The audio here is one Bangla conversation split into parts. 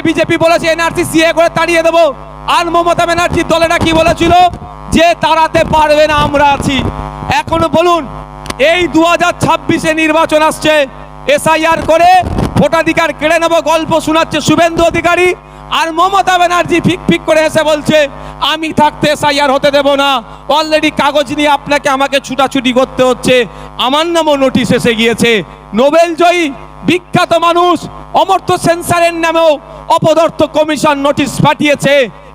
বিজেপি বলেছে এনআরসি সিএ করে তাড়িয়ে দেবো, আর মমতা ব্যানার্জির দলেরা কি বলেছিল যে তাড়াতে পারবে না, আমরা আছি। এখনো বলুন, এই 2026-এ নির্বাচন আসছে, এসআইআর করে ভোটাধিকার কেড়ে নেবো গল্প শোনাচ্ছে শুভেন্দু অধিকারী, আর মমতা ব্যানার্জি ফিক ফিক করে এসে বলছে আমি থাকতে এসআইআর হতে দেব না। অলরেডি কাগজ নিয়ে আপনাকে আমাকে ছুটাছুটি করতে হচ্ছে, আমার নামও নোটিশ এসে গিয়েছে। নোবেল জয়ী বিখ্যাত মানুষ অমর্ত্য সেন্সারের নামেও অপদার্থ কমিশন নোটিশ পাঠিয়েছে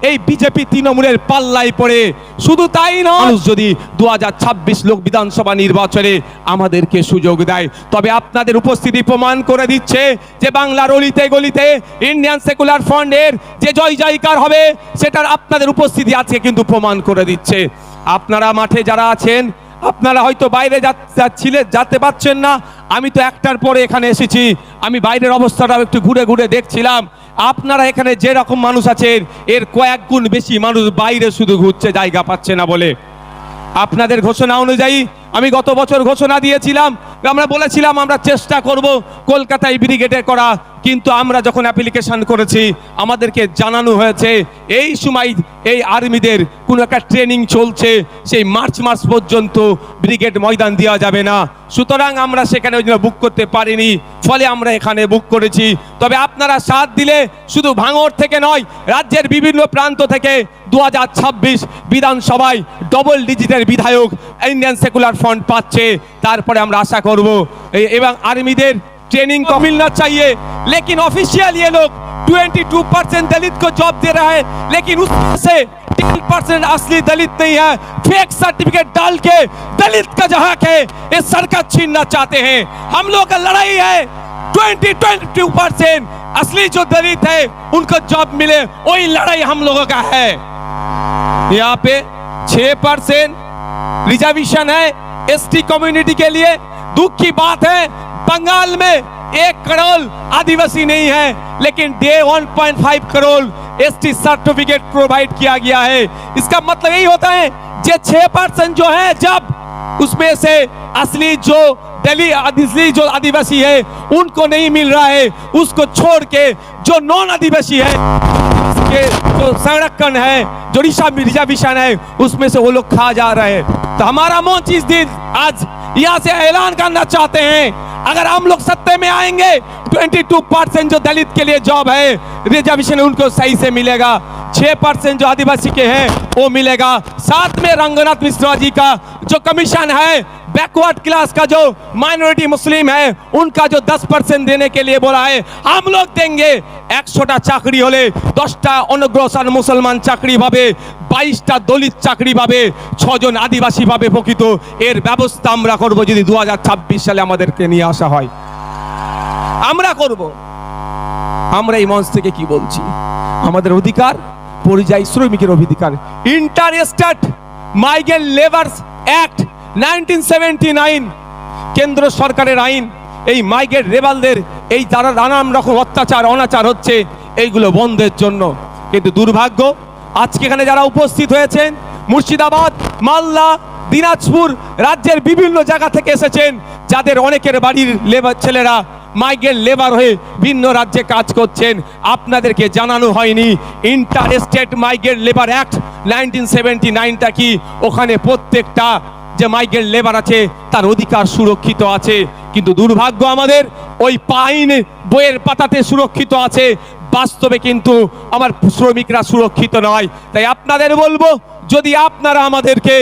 এই বিজেপি তৃণমূলের পাল্লায় পড়ে। শুধু তাই নয়, মানুষ যদি 2026 লোক বিধানসভা নির্বাচনে আমাদেরকে সুযোগ দেয়, তবে আপনাদের উপস্থিতি প্রমাণ করে দিচ্ছে যে বাংলার অলিতে গলিতে ইন্ডিয়ান সেকুলার ফ্রন্টের যে জয় জয়কার হবে, সেটার আপনাদের উপস্থিতি আজকে কিন্তু প্রমাণ করে দিচ্ছে। আপনারা মাঠে যারা আছেন, আপনারা হয়তো বাইরে যেতে পারছেন না, আমি তো একটার পরে এখানে এসেছি, আমি বাইরের অবস্থাটাও একটু ঘুরে ঘুরে দেখছিলাম। আপনারা এখানে যে রকম মানুষ আছেন, এর কয়েক গুণ বেশি মানুষ বাইরে শুধু ঘুরছে, জায়গা পাচ্ছে না বলে। আপনাদের ঘোষণা অনুযায়ী আমি গত বছর ঘোষণা দিয়েছিলাম, আমরা বলেছিলাম আমরা চেষ্টা করব কলকাতায় ব্রিগেডে করা, কিন্তু আমরা যখন অ্যাপ্লিকেশন করেছি আমাদেরকে জানানো হয়েছে এই সময় এই আর্মিদের কোনো একটা ট্রেনিং চলছে, সেই মার্চ মাস পর্যন্ত ব্রিগেড ময়দান দেওয়া যাবে না। সুতরাং আমরা সেখানে ওই জন্য বুক করতে পারিনি, ফলে আমরা এখানে বুক করেছি। তবে আপনারা সাথ দিলে শুধু ভাঙড় থেকে নয়, রাজ্যের বিভিন্ন প্রান্ত থেকে 2026 বিধানসভায় ডবল ডিজিটের বিধায়ক ইন্ডিয়ান সেকুলার फ्रंट पाচ্ছে। তারপরে আমরা आशा করব এবং आर्मीদের ट्रेनिंग को मिलना चाहिए, लेकिन ऑफिशियल ये लोग 22% दलित को जॉब दे रहा है, लेकिन उसमें से 3% असली दलित नहीं है। फेक सर्टिफिकेट डाल के दलित का जहाँ के ये सरकार छीनना चाहते हैं। हम लोग का लड़ाई है 22% असली जो दलित है उनको जॉब मिले, वही लड़ाई हम लोगों का है। यहाँ पे 6% रिजर्वेशन है एसटी कम्युनिटी के लिए। दुख की बात है बंगाल में 1 करोड़ आदिवासी नहीं है, लेकिन 1.5 करोड़ एसटी सर्टिफिकेट प्रोवाइड किया गया है। इसका मतलब यही होता है जे 6% जो है, जब उसमें से असली जो जो आदिवासी है उनको नहीं मिल रहा है, उसको छोड़ के जो नॉन आदिवासी है के जो संरक्षण है, जो रिजर्वेशन है, उसमें से वो लोग खा जा रहे हैं। तो हमारा मंच इस दिन आज यहाँ से ऐलान करना चाहते हैं, अगर हम लोग सत्ते में आएंगे 22% जो दलित के लिए जॉब है रिजर्वेशन उनको सही से मिलेगा, 6% जो आदिवासी के हैं वो मिलेगा। साथ में रंगनाथ मिश्रा जी का जो कमीशन है बैकवर्ड क्लास का, जो माइनॉरिटी मुस्लिम है उनका जो 10% देने के लिए बोला है, हम लोग देंगे। 100টা চাকরি হলে 10টা অনগ্রসর মুসলমান চাকরি পাবে, 22টা দলিত চাকরি পাবে, 6 জন আদিবাসী পাবে প্রকৃত। এর ব্যবস্থা আমরা করব যদি 2026 সালে আমাদেরকে নিয়ে আসা হয়, আমরা করব। আমরা এই মঞ্চ থেকে কি বলছি, আমাদের অধিকার পরিযায়ী শ্রমিকের অধিকার, inter state migrant labours act 1979 কেন্দ্র সরকারের আইন, এই মাইগ্রেন্ট লেবারদের এই যারা নানান রকম অত্যাচার অনাচার হচ্ছে এইগুলো বন্ধের জন্য। কিন্তু দুর্ভাগ্য আজকে এখানে যারা উপস্থিত হয়েছেন, মুর্শিদাবাদ, মালদা, দিনাজপুর রাজ্যের বিভিন্ন জায়গা থেকে এসেছেন, যাদের অনেকের বাড়ির লেবার ছেলেরা মাইগ্রেন্ট লেবার হয়ে ভিন্ন রাজ্যে কাজ করছেন, আপনাদেরকে জানানো হয়নি interstate migrant labour act 1979টা কি। ওখানে প্রত্যেকটা যে মাইগ্রেন্ট লেবার আছে তার অধিকার সুরক্ষিত আছে, কিন্তু দুর্ভাগ্য আমাদের ওই আইন বইয়ের পাতাতে সুরক্ষিত আছে, বাস্তবে কিন্তু আমার শ্রমিকরা সুরক্ষিত নয়। তাই আপনাদের বলবো, যদি আপনারা আমাদেরকে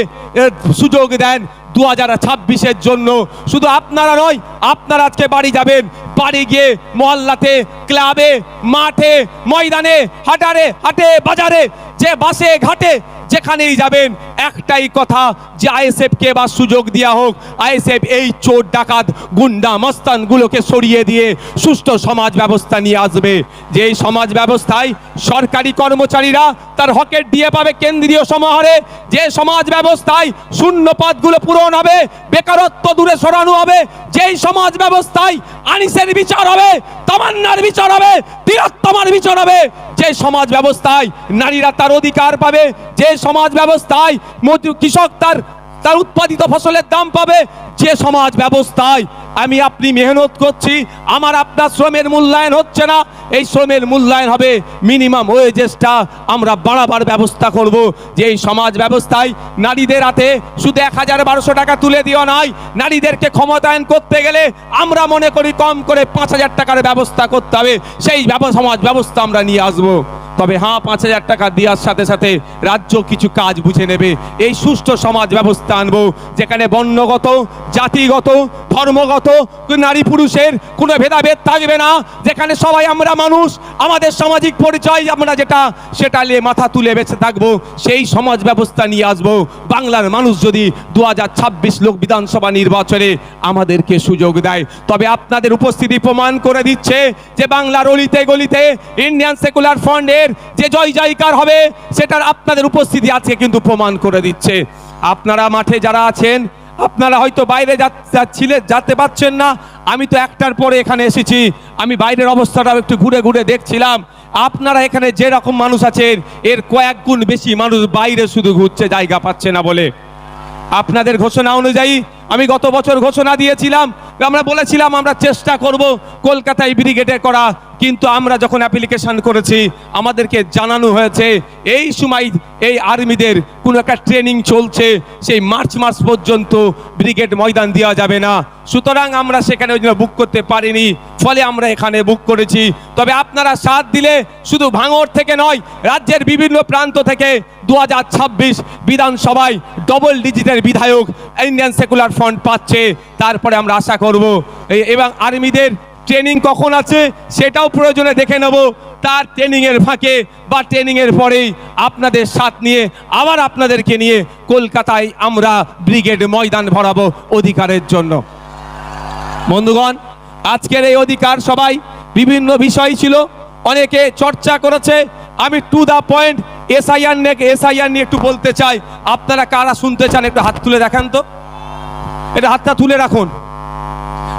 সুযোগ দেন 2026-এর জন্য, শুধু আপনারা নয়, আপনারা আজকে বাড়ি যাবেন, বাড়ি গিয়ে মহল্লাতে, ক্লাবে, মাঠে, ময়দানে, হাটে বাজারে, যে বাসে ঘাটে যেখানেই যাবেন, একটাই কথা যে আইএসএফ কে এবার সুযোগ দেওয়া হোক। আইএসএফ এই চোর ডাকাত গুন্ডা মস্তানগুলোকে সরিয়ে দিয়ে সুষ্ঠু সমাজ ব্যবস্থা নিয়ে আসবে, যে এই সমাজ ব্যবস্থায় সরকারি কর্মচারীরা তার হকের দিয়ে পাবে কেন্দ্রীয় সমাহারে, যে সমাজ ব্যবস্থায় শূন্য পদগুলো পূরণ হবে, বেকারত্ব দূরে সরানো হবে, যেই সমাজ ব্যবস্থায় আনিসের বিচার হবে, তামান্নার বিচার হবে, তিলোত্তমার বিচার হবে, যে সমাজ ব্যবস্থায় নারীরা তার অধিকার পাবে, যে সমাজ ব্যবস্থায় কৃষক তার উৎপাদিত ফসলের দাম পাবে, যে সমাজ ব্যবস্থায় আমি আপনি মেহনত করছি, আমার আপনার শ্রমের মূল্যায়ন হচ্ছে না, এই শ্রমের মূল্যায়ন হবে মিনিমাম ওয়েজেসটা আমরা বাড়াবার ব্যবস্থা করব। যে এই সমাজ ব্যবস্থায় নারীদের হাতে শুধু 1000-1200 টাকা তুলে দেওয়া নয়, নারীদেরকে ক্ষমতায়ন করতে গেলে আমরা মনে করি কম করে 5000 টাকার ব্যবস্থা করতে হবে। সেই সমাজ ব্যবস্থা আমরা নিয়ে আসবো। তবে হ্যাঁ, 5000 টাকা দেওয়ার সাথে সাথে রাজ্য কিছু কাজ বুঝে নেবে। এই সুষ্ঠু সমাজ ব্যবস্থা আনবো যেখানে বর্ণগত, জাতিগত, ধর্মগত, নারী পুরুষের কোনো ভেদাভেদ থাকবে না, যেখানে সবাই আমরা মানুষ, আমাদের সামাজিক পরিচয় আমরা যেটা সেটা নিয়ে মাথা তুলে বেঁচে থাকবো। সেই সমাজ ব্যবস্থা নিয়ে আসবো। বাংলার মানুষ যদি 2026 লোক বিধানসভা নির্বাচনে আমাদেরকে সুযোগ দেয়, তবে আপনাদের উপস্থিতি প্রমাণ করে দিচ্ছে যে বাংলার অলিতে গলিতে ইন্ডিয়ান সেকুলার ফ্রন্টের যে জয় জয়কার হবে সেটার আপনাদের উপস্থিতি আজকে কিন্তু প্রমাণ করে দিচ্ছে। আপনারা মাঠে যারা আছেন, আপনারা হয়তো বাইরে যেতে পারছেন না, আমি তো একটার পরে এখানে এসেছি, আমি বাইরের অবস্থাটাও একটু ঘুরে ঘুরে দেখছিলাম। আপনারা এখানে যে রকম মানুষ আছেন এর কয়েক গুণ বেশি মানুষ বাইরে শুধু ঘুরছে, জায়গা পাচ্ছে না বলে। আপনাদের ঘোষণা অনুযায়ী আমি গত বছর ঘোষণা দিয়েছিলাম, আমরা বলেছিলাম আমরা চেষ্টা করব কলকাতায় ব্রিগেডে করা, কিন্তু আমরা যখন অ্যাপ্লিকেশন করেছি আমাদেরকে জানানো হয়েছে এই সময় এই আর্মিদের কোনো একটা ট্রেনিং চলছে, সেই মার্চ মাস পর্যন্ত ব্রিগেড ময়দান দেওয়া যাবে না। সুতরাং আমরা সেখানে ওই জন্য বুক করতে পারিনি, ফলে আমরা এখানে বুক করেছি। তবে আপনারা সাথ দিলে শুধু ভাঙড় থেকে নয়, রাজ্যের বিভিন্ন প্রান্ত থেকে 2026 বিধানসভায় ডবল ডিজিটের বিধায়ক ইন্ডিয়ান সেকুলার ফ্রন্ট পাচ্ছে। তারপরে আমরা আশা করব এবং আর্মিদের ট্রেনিং কখন আছে সেটাও প্রয়োজনে দেখে নেব। তার ট্রেনিংয়ের ফাঁকে বা ট্রেনিংয়ের পরেই আপনাদের সাথ নিয়ে আবার আপনাদেরকে নিয়ে কলকাতায় আমরা ব্রিগেড ময়দান ভরাবো অধিকারের জন্য। বন্ধুগণ, আজকের এই অধিকার সবাই বিভিন্ন বিষয় ছিল, অনেকে চর্চা করেছে। আমি টু দা পয়েন্ট এসআইআর নিয়ে একটু বলতে চাই। আপনারা কারা শুনতে চান একটু হাত তুলে দেখান তো, এটা হাতটা তুলে রাখুন,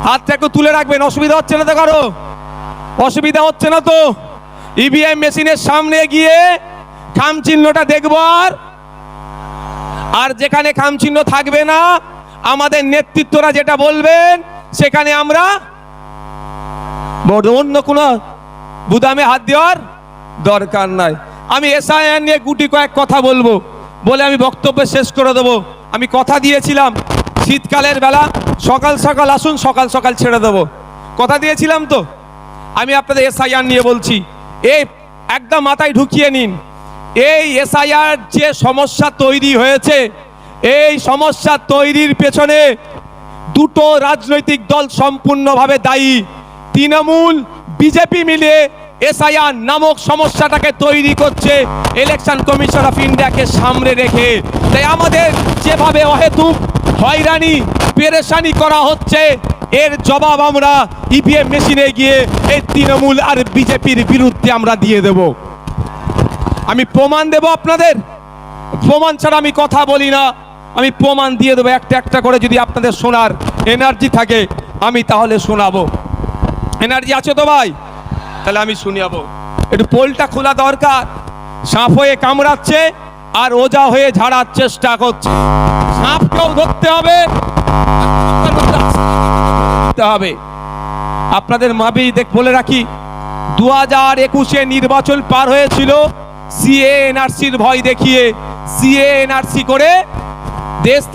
হাতটা একটু তুলে রাখবেন। অসুবিধা হচ্ছে না তো কারো? অসুবিধা হচ্ছে না তো? ইভিএম মেশিনের সামনে গিয়ে খাম চিহ্নটা দেখবো, আর যেখানে খাম চিহ্ন থাকবে না আমাদের নেতৃত্বরা যেটা বলবেন সেখানে আমরা অন্য কোনো বুদামে হাত দেওয়ার দরকার নাই। আমি এসআইআর নিয়ে গুটি কয়েক কথা বলবো বলে আমি বক্তব্য শেষ করে দেবো। আমি কথা দিয়েছিলাম শীতকালের বেলা সকাল সকাল আসুন, সকাল সকাল ছেড়ে দেবো, কথা দিয়েছিলাম তো। আমি আপনাদের এসআইআর নিয়ে বলছি, এই একদম মাথায় ঢুকিয়ে নিন। এই এসআইআর যে সমস্যা তৈরি হয়েছে, এই সমস্যা তৈরির পেছনে দুটো রাজনৈতিক দল সম্পূর্ণভাবে দায়ী। তৃণমূল বিজেপি মিলে এসআইআর নামক সমস্যাটাকে তৈরি করছে ইলেকশন কমিশন অফ ইন্ডিয়াকে সামনে রেখে। তাই আমাদের যেভাবে অহেতুক হয়রানি পেরেশানি করা হচ্ছে, এর জবাব আমরা ইভিএম মেশিনে গিয়ে এই তৃণমূল আর বিজেপির বিরুদ্ধে আমরা দিয়ে দেব। আমি প্রমাণ দেব আপনাদের, প্রমাণ ছাড়া আমি কথা বলি না, আমি প্রমাণ দিয়ে দেবো একটা একটা করে। যদি আপনাদের শোনার এনার্জি থাকে আমি তাহলে শোনাবো। এনার্জি আছে তো ভাই? তাহলে আমি শুনিয়াবো। একটু পোলটা খোলা দরকার। সাপ হয়ে কামড়াচ্ছে আর ওজা হয়ে ঝাড়ার চেষ্টা করছে। সাপকেও ধরতে হবে, আপনাদের মাবি বলে রাখি, 2021 নির্বাচন পার হয়েছিল সিএ এনআরসির ভয় দেখিয়ে, সিএ এনআরসি করে দেশ থেকে